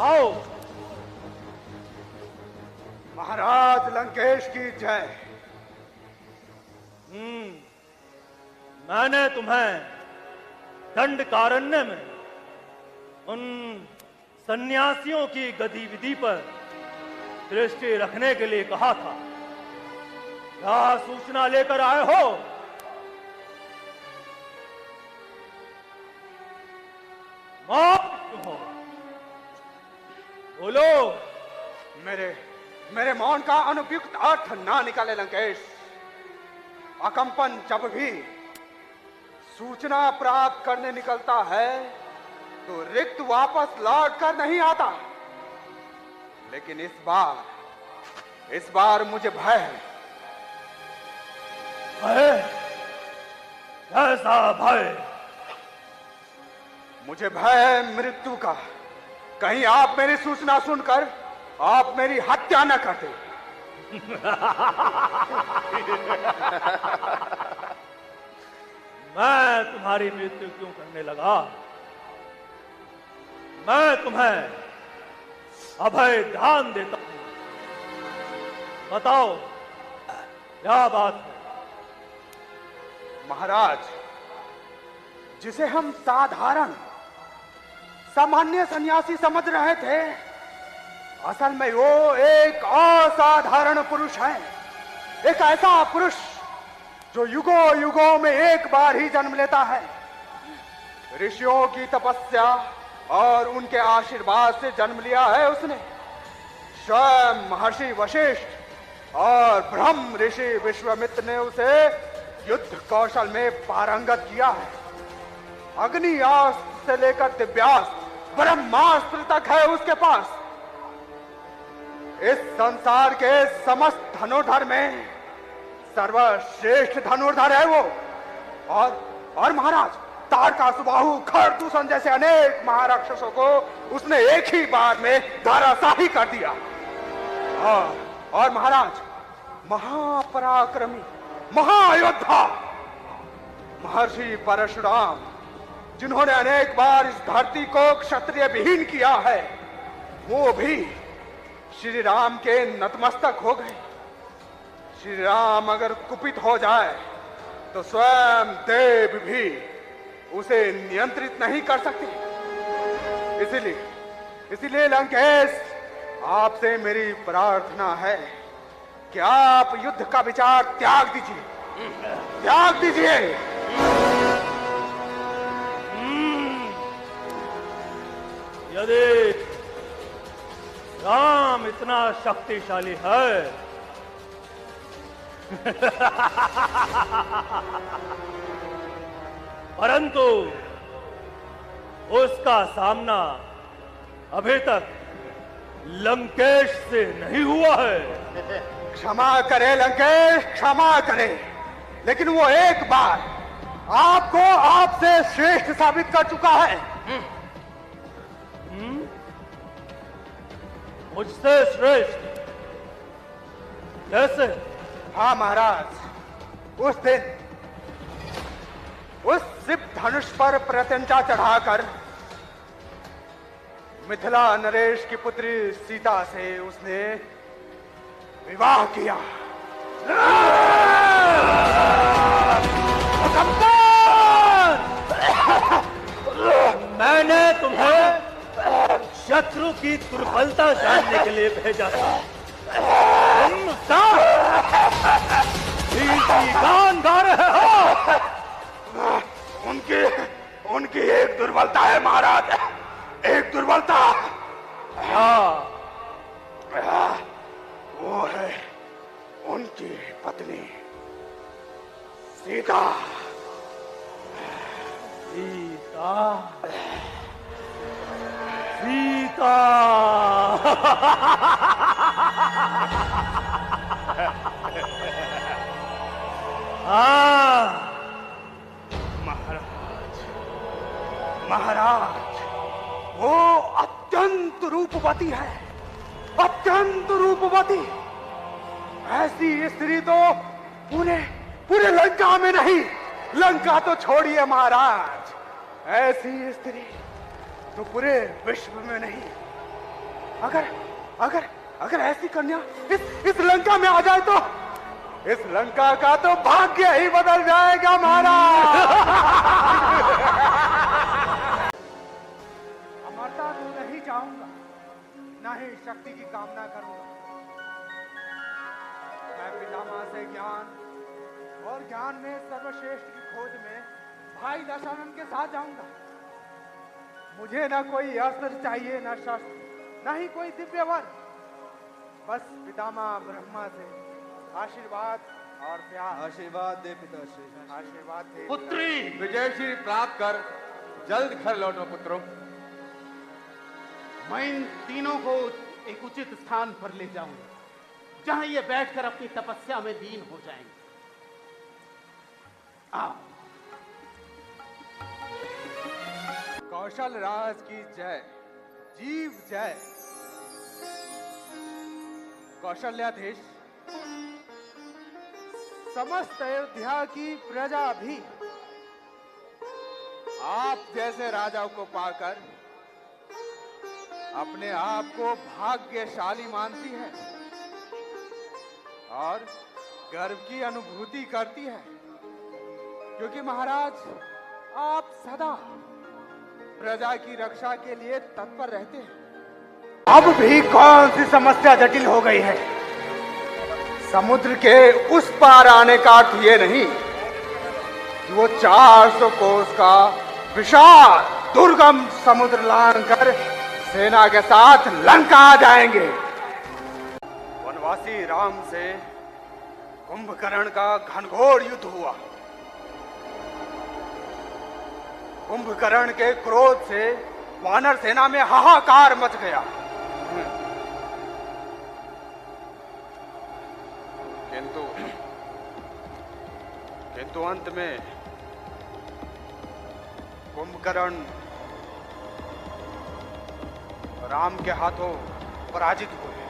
आओ। महाराज लंकेश की जय। मैंने तुम्हें दंडकारण्य में उन सन्यासियों की गतिविधि पर दृष्टि रखने के लिए कहा था। क्या सूचना लेकर आए हो? मौन हो, बोलो। मेरे मौन का अनुपयुक्त अर्थ ना निकाले लंकेश। अकंपन जब भी सूचना प्राप्त करने निकलता है तो रिक्त वापस लौट कर नहीं आता। लेकिन इस बार मुझे भय है। भय? कैसा भय? मुझे भय है मृत्यु का। कहीं आप मेरी सूचना सुनकर आप मेरी हत्या न करते। मैं तुम्हारी मृत्यु क्यों करने लगा? मैं तुम्हें अभय ध्यान देता हूं। बताओ क्या बात है? महाराज, जिसे हम सामान्य सन्यासी समझ रहे थे, असल में वो एक असाधारण पुरुष है। एक ऐसा पुरुष जो युगों युगों में एक बार ही जन्म लेता है। ऋषियों की तपस्या और उनके आशीर्वाद से जन्म लिया है उसने। स्वयं महर्षि वशिष्ठ और ब्रह्म ऋषि विश्वामित्र ने उसे युद्ध कौशल में पारंगत किया है। अग्नियास्त्र से लेकर दिव्यास्त्र, ब्रह्मास्त्र तक है उसके पास। इस संसार के समस्त धनुर्धर में सर्वश्रेष्ठ धनुर्धर है वो। और महाराज, तारकासुबाहु, खरदूषण जैसे अनेक महाराक्षसों को उसने एक ही बार में धराशाही कर दिया। और महाराज, महापराक्रमी, महायोद्धा महर्षि परशुराम, जिन्होंने अनेक बार इस धरती को क्षत्रिय विहीन किया है, वो भी श्री राम के नतमस्तक हो गए। श्री राम अगर कुपित हो जाए तो स्वयं देव भी उसे नियंत्रित नहीं कर सकते। इसीलिए लंकेश, आपसे मेरी प्रार्थना है कि आप युद्ध का विचार त्याग दीजिए। यदि राम इतना शक्तिशाली है परंतु उसका सामना अभी तक लंकेश से नहीं हुआ है। क्षमा करे लंकेश, क्षमा करे, लेकिन वो एक बार आपको आपसे श्रेष्ठ साबित कर चुका है। मुझसे श्रेष्ठ? कैसे? हाँ महाराज, उस दिन उस शिव धनुष पर प्रत्यंचा चढ़ाकर मिथिला नरेश की पुत्री सीता से उसने विवाह किया। मैंने तुम्हें शत्रु की दुर्बलता जानने के लिए भेजा था। तुम गान गा रहे हो? उनकी एक दुर्बलता है महाराज, एक दुर्बलता। वो है उनकी पत्नी सीता। सीता हाँ महाराज, वो अत्यंत रूपवती है, अत्यंत रूपवती। ऐसी स्त्री तो पूरे लंका में नहीं, लंका तो छोड़िए महाराज, ऐसी स्त्री तो पूरे विश्व में नहीं, अगर अगर अगर ऐसी कन्या इस लंका में आ जाए तो इस लंका का तो भाग्य ही बदल जाएगा महाराज। अमरता तो नहीं चाहूंगा, न ही शक्ति की कामना करूंगा। मैं पितामह से ज्ञान और ज्ञान में सर्वश्रेष्ठ की खोज में भाई दशानन के साथ जाऊंगा। मुझे ना कोई अस्त्र चाहिए, ना शस्त्र, ना ही कोई दिव्य वर, बस पितामह ब्रह्मा से आशीर्वाद और प्यार। आशीर्वाद दे पिताश्री। आशीर्वाद दे पुत्री विजयश्री प्राप्त कर जल्द घर लौटो पुत्रों। मैं इन तीनों को एक उचित स्थान पर ले जाऊंगा, जहां ये बैठकर अपनी तपस्या में लीन हो जाएंगे। आओ। कौशल राज की जय, जीव जय। कौशल्याधीश, समस्त अयोध्या की प्रजा भी आप जैसे राजा को पाकर अपने आप को भाग्यशाली मानती है और गर्व की अनुभूति करती है, क्योंकि महाराज आप सदा प्रजा की रक्षा के लिए तत्पर रहते हैं। अब भी कौन सी समस्या जटिल हो गई है? समुद्र के उस पार आने का अर्थ ये नहीं कि वो 400 कोस का विशाल दुर्गम समुद्र लांघ कर सेना के साथ लंका आ जाएंगे। वनवासी राम से कुंभकर्ण का घनघोर युद्ध हुआ। कुंभकर्ण के क्रोध से वानर सेना में हाहाकार मच गया। किंतु अंत में कुंभकर्ण राम के हाथों पराजित हुए।